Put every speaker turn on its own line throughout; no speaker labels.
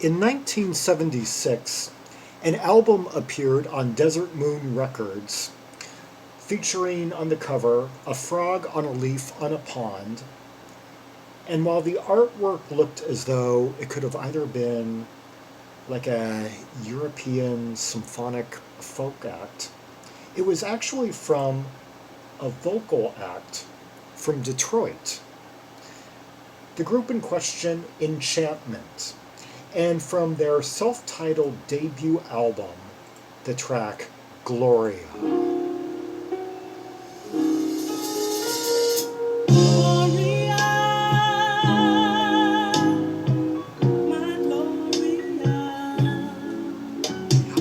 In 1976, an album appeared on Desert Moon Records featuring on the cover a frog on a leaf on a pond. And while the artwork looked as though it could have either been like a European symphonic folk act, it was actually from a vocal act from Detroit. The group in question, Enchantment, and from their self-titled debut album, the track Gloria.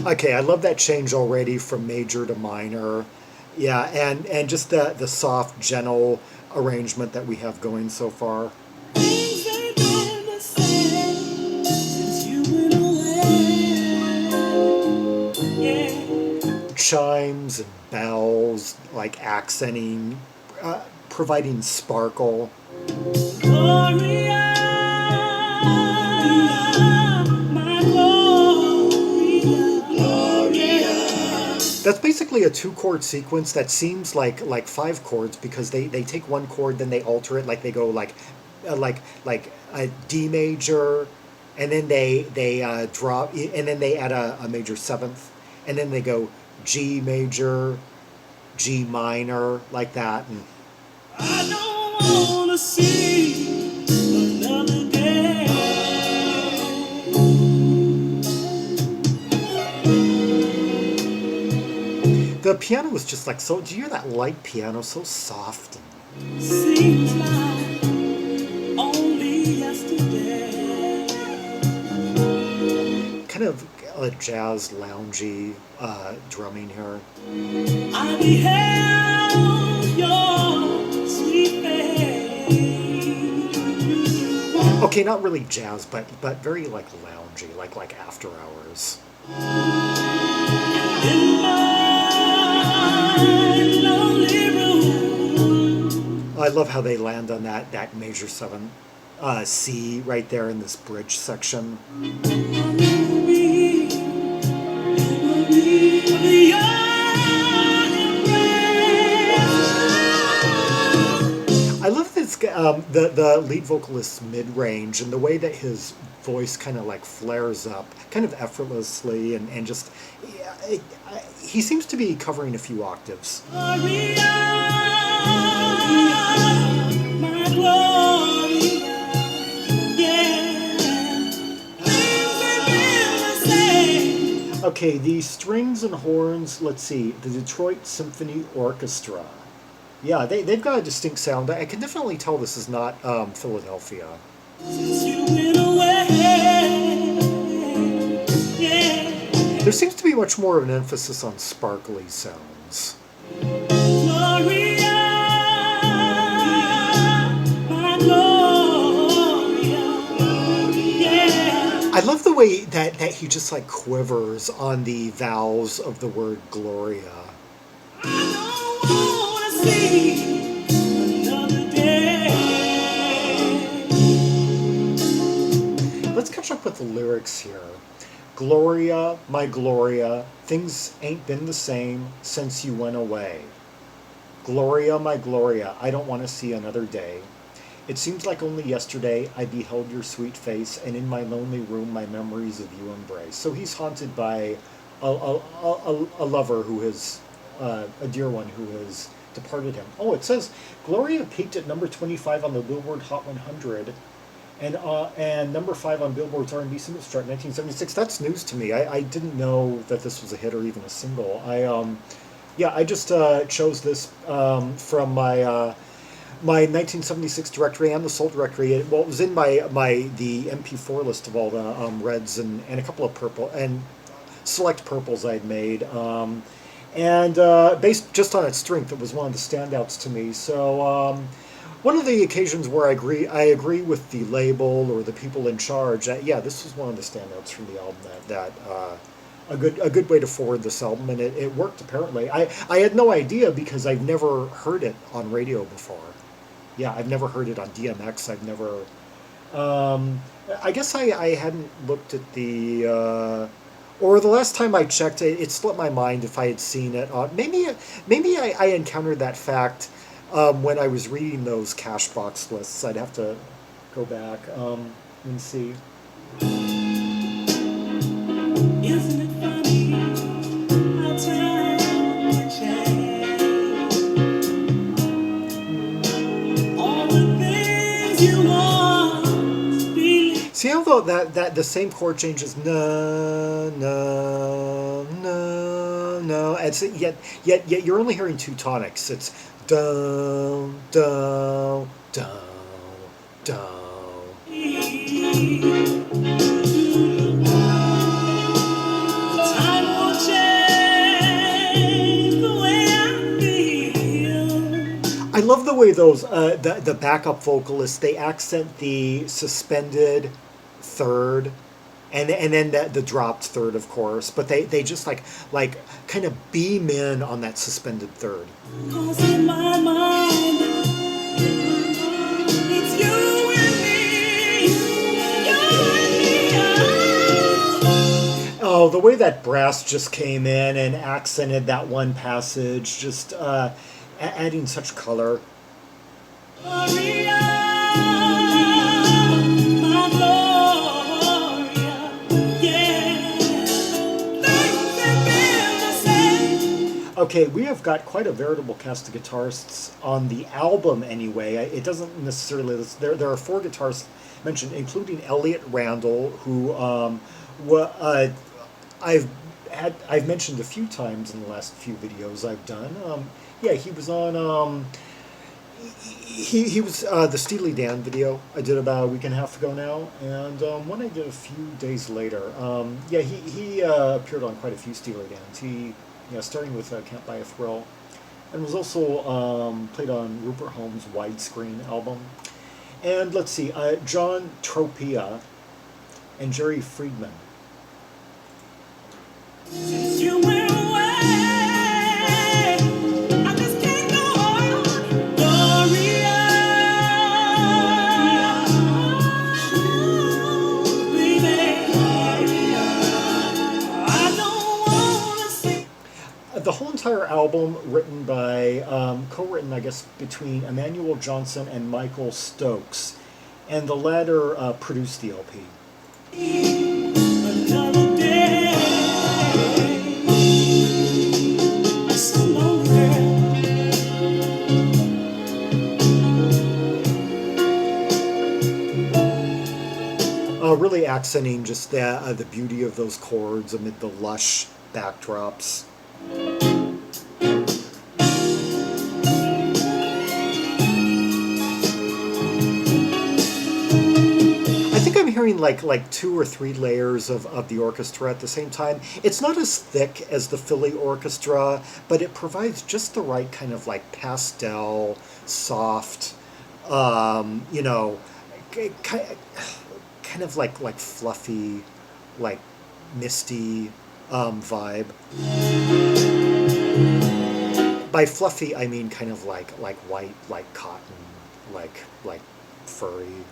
Okay, I love that change already from major to minor. Yeah, and just the soft, gentle arrangement that we have going so far. Chimes and bells, like accenting, providing sparkle. Gloria, my Gloria. That's basically a two-chord sequence that seems like five chords because they take one chord, then they alter it, like they go like a D major, and then they drop, and then they add a major seventh, and then they go G major, G minor, like that. And I don't wanna see another day. The piano was just like so. Do you hear that light piano? So soft. Seems like only yesterday. Kind of a jazz loungy drumming here. I beheld your sweet face. Okay, not really jazz, but very like loungy, like after hours. In my lonely room. I love how they land on that major seven C right there in this bridge section. I love this the lead vocalist's mid-range and the way that his voice kind of like flares up kind of effortlessly and just he seems to be covering a few octaves. Okay, the strings and horns, let's see, the Detroit Symphony Orchestra. Yeah, they've got a distinct sound. I can definitely tell this is not Philadelphia. Since you went away, yeah. There seems to be much more of an emphasis on sparkly sounds. Gloria, my Gloria, yeah. I love the way that he just like quivers on the vowels of the word Gloria. Let's catch up with the lyrics here. Gloria, my Gloria, things ain't been the same since you went away. Gloria, my Gloria, I don't want to see another day. It seems like only yesterday I beheld your sweet face, and in my lonely room my memories of you embrace. So he's haunted by a lover who has, a dear one who has departed him. Oh, it says Gloria peaked at number 25 on the Billboard Hot 100 and number 5 on Billboard's R&B Singles Chart in 1976. That's news to me. I didn't know that this was a hit or even a single. I just chose this from my my 1976 directory and the soul directory. It was in the MP4 list of all the reds and a couple of purple and select purples I'd made. And based just on its strength, it was one of the standouts to me. So one of the occasions where I agree with the label or the people in charge. Yeah, this was one of the standouts from the album. That a good way to forward this album, and it worked apparently. I had no idea because I've never heard it on radio before. Yeah, I've never heard it on DMX. I've never. I guess I hadn't looked at or the last time I checked, it slipped my mind if I had seen it. Maybe I encountered that fact when I was reading those cash box lists. I'd have to go back and see.
Isn't it funny how time can change? All the things you want believe.
See how though that the same chord changes no no no no. It's yet you're only hearing two tonics. It's do do do do.
Time will change the way I feel.
I love the way those the backup vocalists, they accent the suspended third, and then the dropped third, of course, but they just like kind of beam in on that suspended third.
'Cause in my mind, it's you and me, you and me.
Oh, the way that brass just came in and accented that one passage, just adding such color.
Gloria, my Gloria, yeah. Things have been the same.
Okay, we have got quite a veritable cast of guitarists on the album anyway. It doesn't necessarily, there are four guitarists mentioned, including Elliot Randall, who I've mentioned a few times in the last few videos I've done. Yeah, he was on he was the Steely Dan video I did about a week and a half ago now, and one I did a few days later. Yeah, he appeared on quite a few Steely Dans. Starting with Can't Buy a Thrill, and was also played on Rupert Holmes' Widescreen album. And let's see, John Tropea and Jerry Friedman.
Since you went away, I just can't go on. Gloria, baby, I don't wanna see.
The whole entire album written by, co-written, I guess, between Emmanuel Johnson and Michael Stokes, and the latter produced the LP.
Another day, I'm so lonely,
Really accenting just the beauty of those chords amid the lush backdrops. I think I'm hearing like two or three layers of the orchestra at the same time. It's not as thick as the Philly orchestra, but it provides just the right kind of like pastel, soft, you know, kind of like fluffy, like misty vibe. By fluffy, I mean kind of like white, like cotton, like furry.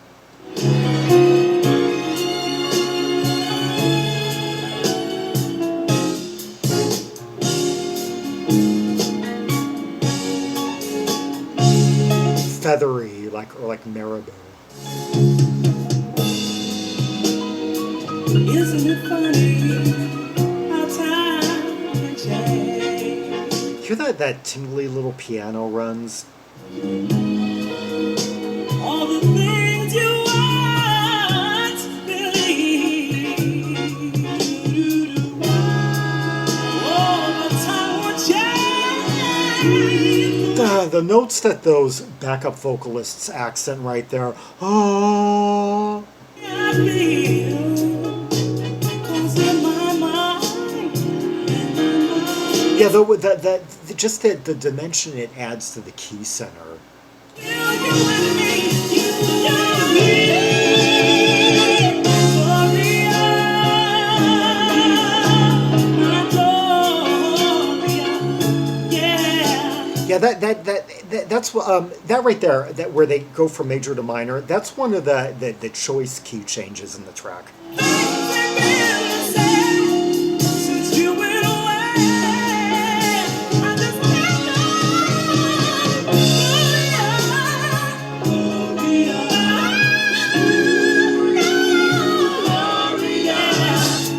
Feathery, like marabou.
isn't it funny how time can change?
Hear that tingly little piano runs?
All the things you once believed. All the time will change.
The notes that those backup vocalists accent right there. Oh.
I feel, 'cause in my mind,
Yeah, just the dimension it adds to the key center.
you and me, you and me. Gloria, my Gloria, yeah.
Yeah, that's that right there, that where they go from major to minor. That's one of the choice key changes in the track.
Since you went away, I just can't Gloria.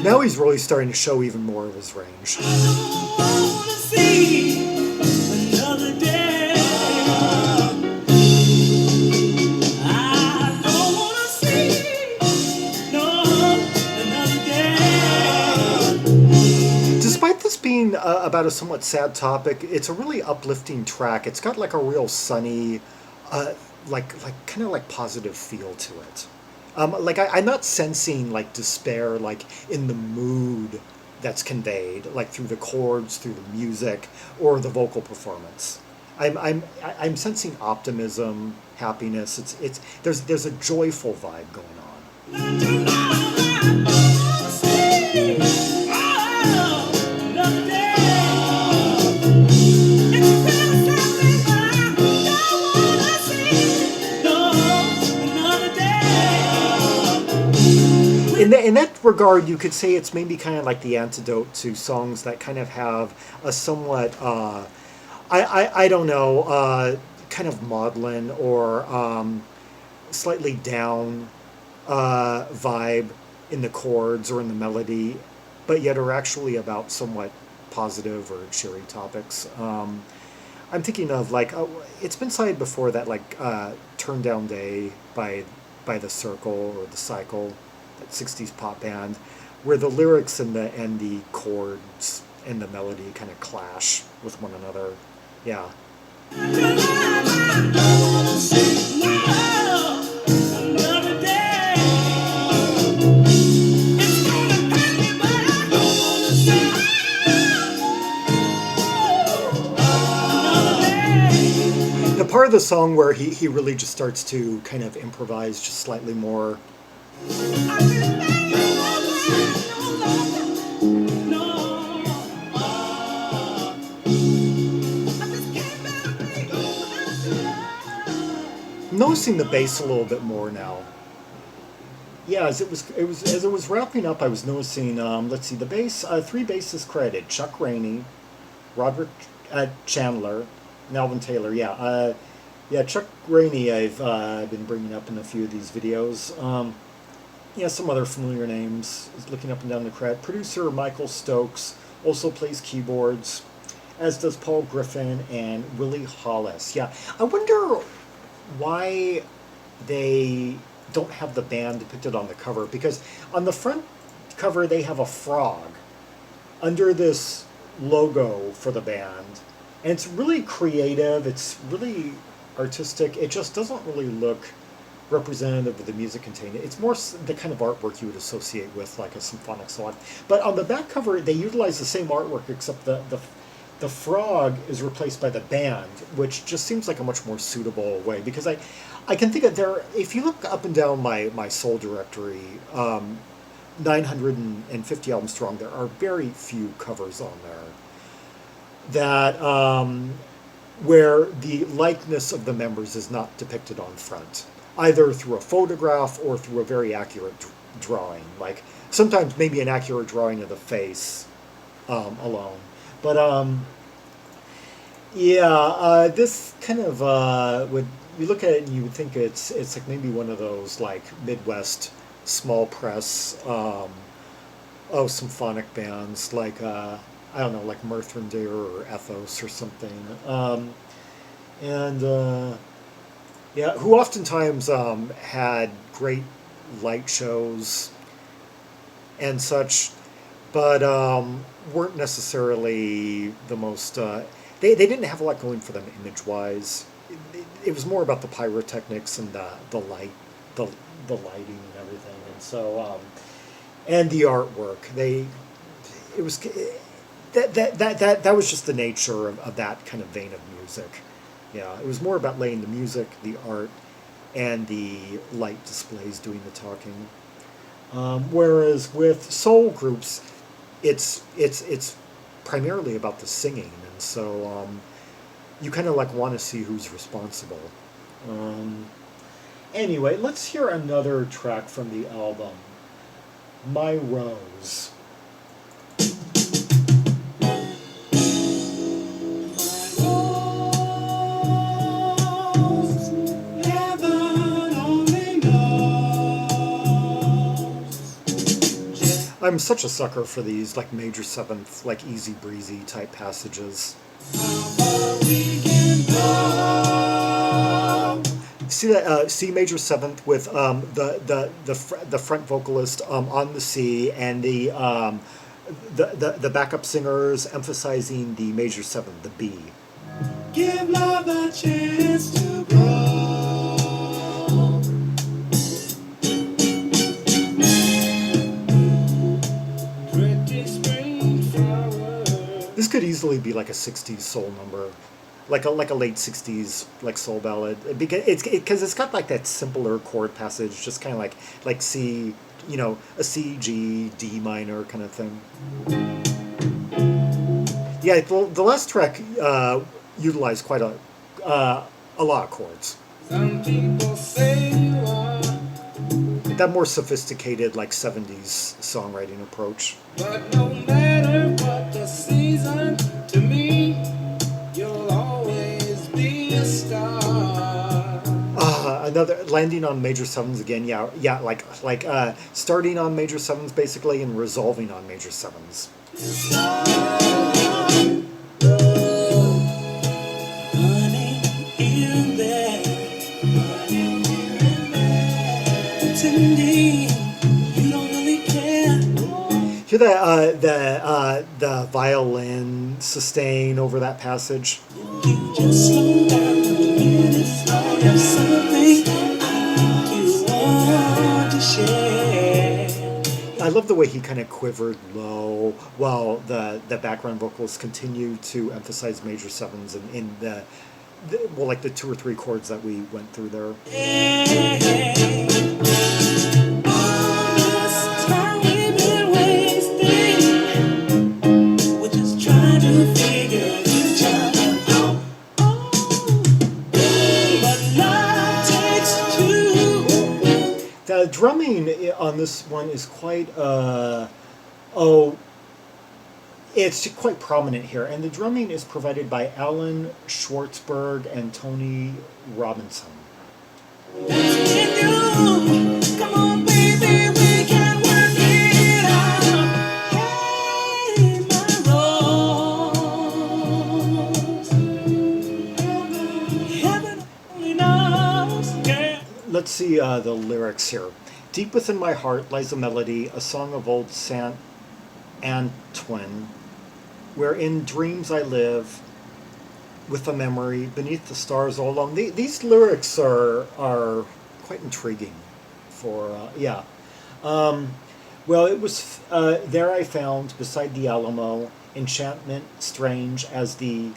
Now he's really starting to show even more of his range.
I don't wanna see another day. I don't wanna see no another day.
Despite this being about a somewhat sad topic, it's a really uplifting track. It's got like a real sunny, like kind of like positive feel to it. Like I'm not sensing like despair, like in the mood that's conveyed, like through the chords, through the music, or the vocal performance. I'm sensing optimism, happiness. It's there's a joyful vibe going on. In that regard, you could say it's maybe kind of like the antidote to songs that kind of have a somewhat, I don't know, kind of maudlin or slightly down vibe in the chords or in the melody, but yet are actually about somewhat positive or cheery topics. I'm thinking of like, it's been cited before that like Turn Down Day by the Circle or the Cycle, that 60s pop band, where the lyrics and the chords and the melody kind of clash with one another. Yeah. The part of the song where he really just starts to kind of improvise just slightly more. I'm noticing the bass a little bit more now. Yeah, as it was wrapping up, I was noticing. Let's see, the bass. Three bassists credited: Chuck Rainey, Rodrick, Chandler, and Alvin Taylor. Yeah, Chuck Rainey I've been bringing up in a few of these videos. Yeah, some other familiar names. Looking up and down the credit. Producer Michael Stokes also plays keyboards, as does Paul Griffin and Willie Hollis. Yeah, I wonder why they don't have the band depicted on the cover, because on the front cover they have a frog under this logo for the band, and it's really creative, it's really artistic. It just doesn't really look representative of the music contained. It's more the kind of artwork you would associate with like a symphonic song. But on the back cover they utilize the same artwork, except the frog is replaced by the band, which just seems like a much more suitable way, because I can think of there, if you look up and down my soul directory, 950 albums strong, there are very few covers on there that where the likeness of the members is not depicted on front, either through a photograph or through a very accurate drawing, like sometimes maybe an accurate drawing of the face alone. But this kind of would, you look at it and you would think it's like maybe one of those like Midwest small press symphonic bands, like I don't know, like Mirthrender or Ethos or something, who oftentimes had great light shows and such, but weren't necessarily the most. They didn't have a lot going for them image-wise. It was more about the pyrotechnics and the light, the lighting and everything, and so and the artwork. That was just the nature of that kind of vein of music. Yeah, it was more about laying the music, the art, and the light displays doing the talking. Whereas with soul groups, it's primarily about the singing, and so you kind of like want to see who's responsible. Anyway, let's hear another track from the album, My Rose. I'm such a sucker for these like major seventh, like easy breezy type passages. See that C major seventh with the front vocalist on the C and the backup singers emphasizing the major seventh, the B.
Give love a chance to grow.
This could easily be like a '60s soul number, like a late '60s like soul ballad. Because it's got like that simpler chord passage, just kind of like C, a C G D minor kind of thing. Yeah, the last track utilized quite a lot of chords.
Some people say you are,
That more sophisticated like '70s songwriting approach.
but no matter what the season, to me, you'll always be a star.
Another landing on major sevens again. Yeah, like starting on major sevens basically and resolving on major sevens.
Running in there, pretending you don't really care.
Hear the violin sustain over that passage.
You just slow down a minute. I have something you want to share.
I love the way he kind of quivered low while the background vocals continue to emphasize major sevens and in the like the 2 or 3 chords that we went through there. The drumming on this one is quite it's quite prominent here, and the drumming is provided by Allan, Schwartzberg, and Tony Robinson.
Come on, baby, we can work it out. Hey, my rose. Heaven only knows, girl.
Let's see the lyrics here. Deep within my heart lies a melody, a song of old Saint Antoine, where in dreams I live with a memory beneath the stars all alone. These lyrics are quite intriguing for well, it was there I found beside the Alamo enchantment strange as the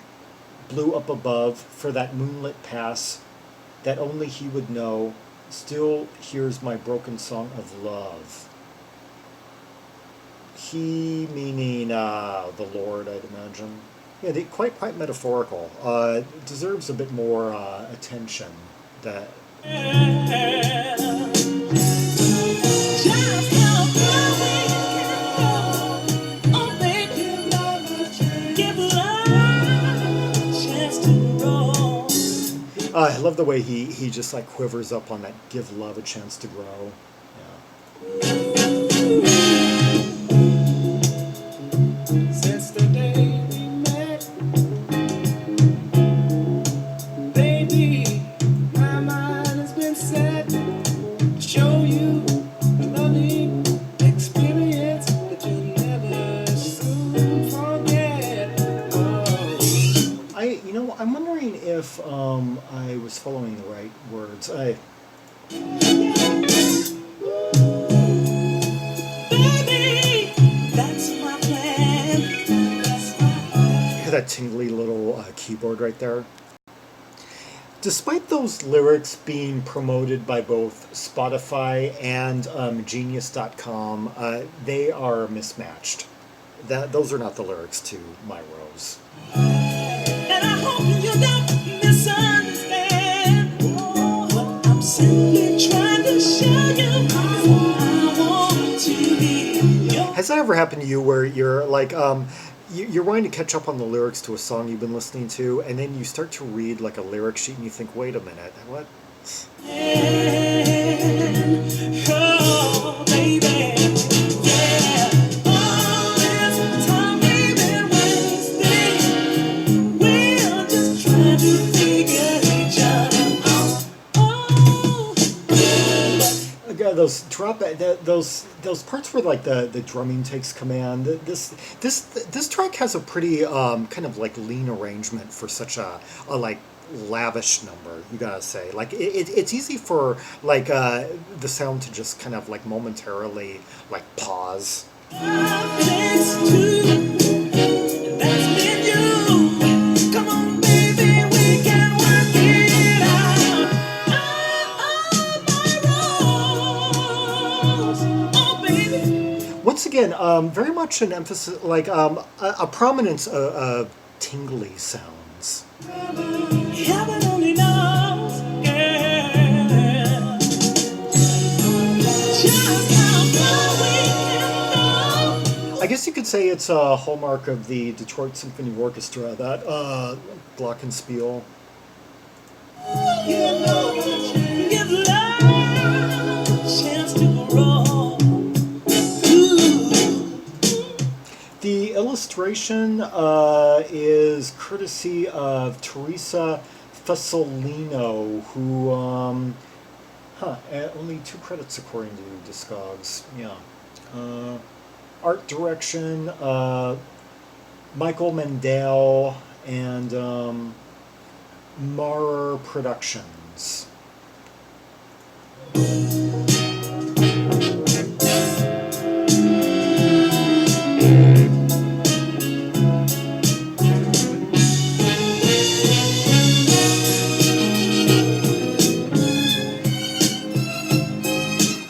blue up above for that moonlit pass that only he would know still hears my broken song of love. He meaning the Lord, I'd imagine. Yeah, quite metaphorical. Deserves a bit more attention. That I love the way he just like quivers up on that give love a chance to grow. Yeah.
Since the day we met, baby, my mind has been set to show you a loving experience that you'll never soon forget. Oh.
I'm wondering if I was following the right words.
Baby, that's my plan.
Hear that tingly little keyboard right there. Despite those lyrics being promoted by both Spotify and Genius.com, they are mismatched. Those are not the lyrics to My Rose.
And I hope you don't misunderstand. What I'm simply trying to show you is I want to be your.
Has that ever happened to you where you're like, you're wanting to catch up on the lyrics to a song you've been listening to, and then you start to read like a lyric sheet and you think, wait a minute, what?
Oh, baby, yeah. All this time we've been wasting, we're just trying to figure each other out. Oh,
Yeah, those those parts where like the drumming takes command. This track has a pretty kind of like lean arrangement for such a like lavish number. You gotta say, like it's easy for like the sound to just kind of like momentarily like pause.
thanks to that's been you. Come on, baby, we can work it out. Oh, my rose. Oh, baby.
Once again, very much an emphasis, like a prominence of tingly sounds.
Heaven only knows, yeah. Just how far we can go.
I guess you could say it's a hallmark of the Detroit Symphony Orchestra, that glockenspiel.
You know, give love a chance to grow. Ooh.
The illustration is courtesy of Teresa Fasolino, who, only 2 credits according to Discogs. Yeah. Art direction, Michael Mendel, and Maurer Productions.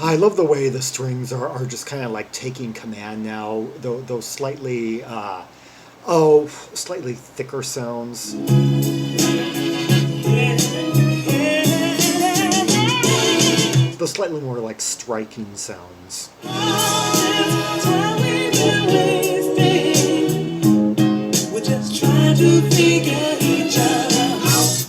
I love the way the strings are just kind of like taking command now. Those slightly, slightly thicker sounds. The slightly more like striking sounds.
We're just trying to figure each other out.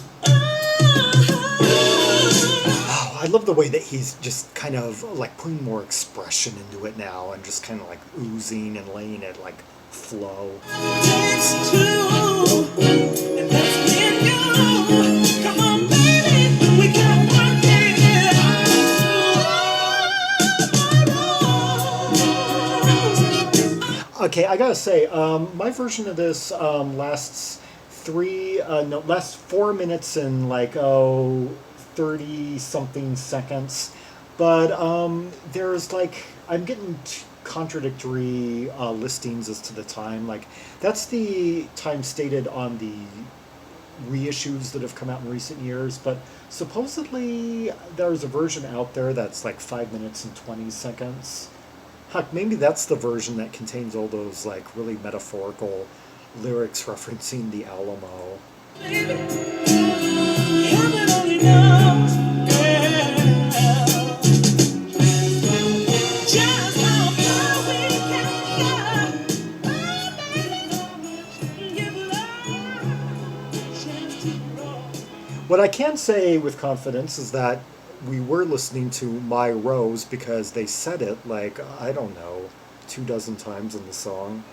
Oh, I love the way that he's just kind of like putting more expression into it now and just kind of like oozing and letting it like flow.
Takes two, and that's when you come on, baby, we can work it out.
Okay, I gotta say, my version of this lasts lasts 4 minutes and like 30 something seconds, but there's like I'm getting contradictory listings as to the time. Like that's the time stated on the reissues that have come out in recent years, but supposedly there's a version out there that's like 5 minutes and 20 seconds. Heck, maybe that's the version that contains all those like really metaphorical lyrics referencing the Alamo.
Baby, heaven only knows, yeah. Just how far we can go. Oh, baby, give love a chance to grow.
What I can say with confidence is that we were listening to My Rose because they said it like, I don't know, 24 times in the song.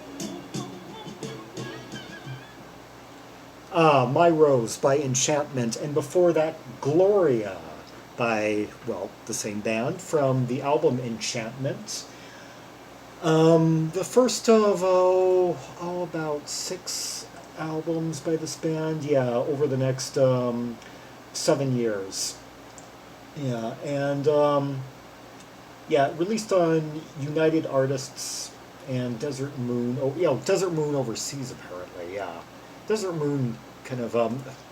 My Rose by Enchantment, and before that, Gloria by, well, the same band from the album Enchantment. The first of, about 6 albums by this band, yeah, over the next 7 years. Yeah, and released on United Artists and Desert Moon. Oh, yeah, Desert Moon Overseas, apparently, yeah. Desert Moon kind of,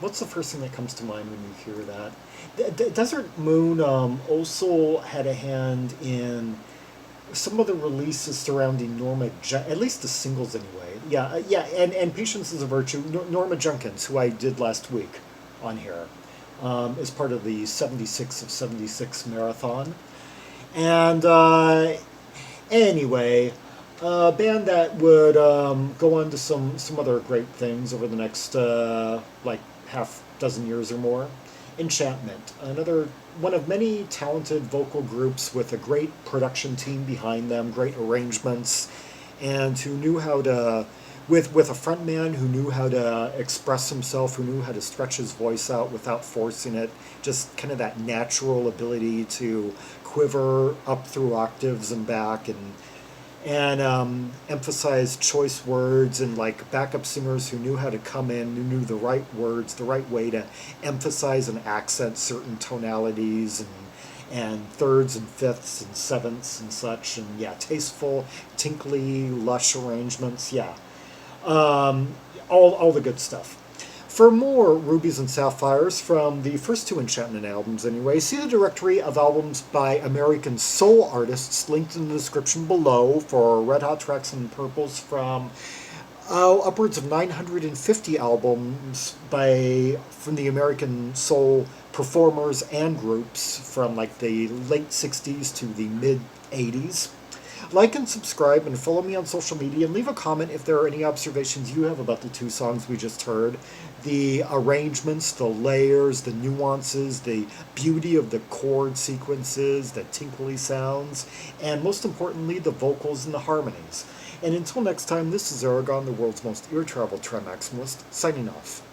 what's the first thing that comes to mind when you hear that? Desert Moon also had a hand in some of the releases surrounding at least the singles anyway. Yeah, and Patience is a Virtue. Norma Junkins, who I did last week on here, is part of the 76 of 76 marathon. And anyway, a band that would go on to some other great things over the next like half dozen years or more. Enchantment, another one of many talented vocal groups with a great production team behind them, great arrangements, and who knew how to, with a frontman who knew how to express himself, who knew how to stretch his voice out without forcing it, just kind of that natural ability to quiver up through octaves and back, and emphasize choice words, and like backup singers who knew how to come in, who knew the right words, the right way to emphasize and accent certain tonalities, and thirds and fifths and sevenths and such, and yeah, tasteful, tinkly, lush arrangements, yeah, all the good stuff. For more Rubies and Sapphires from the first two Enchantment albums anyway, see the directory of albums by American soul artists linked in the description below for Red Hot Tracks and Purples from upwards of 950 albums from the American soul performers and groups from like the late 60s to the mid 80s. Like and subscribe and follow me on social media, and leave a comment if there are any observations you have about the two songs we just heard. The arrangements, the layers, the nuances, the beauty of the chord sequences, the tinkly sounds, and most importantly, the vocals and the harmonies. And until next time, this is Zaragon, the world's most ear-traveled trimaximalist, signing off.